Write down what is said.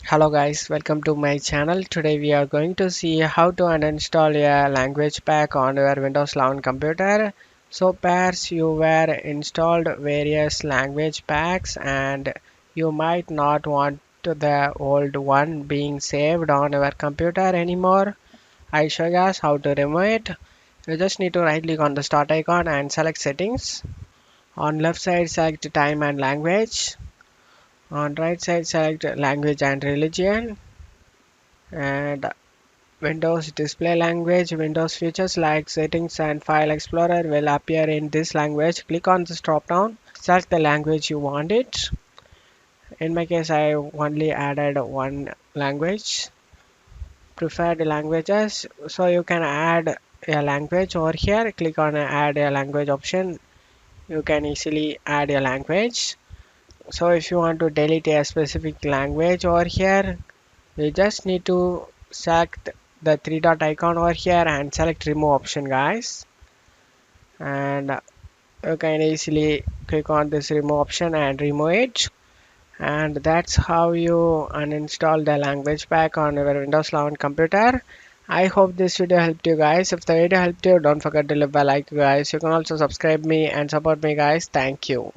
Hello guys, welcome to my channel. Today we are going to see how to uninstall a language pack on your Windows 11 computer. So perhaps you were installed various language packs and you might not want the old one being saved on your computer anymore. I show you guys how to remove it. You just need to right click on the start icon and select settings. On left side select time and language. On right side select language and religion. And Windows display language. Windows features like settings and file explorer will appear in this language. Click on this drop down, select the language you want it. In my case I only added one language, preferred languages. So you can add a language over here. Click on add a language option. You can easily add a language. So if you want to delete a specific language over here, you just need to select the three dot icon over here and select remove option guys, and you can easily click on this remove option and remove it. And that's how you uninstall the language pack on your Windows 11 computer. I hope this video helped you guys. If the video helped you, don't forget to leave a like guys. You can also subscribe me and support me guys. Thank you.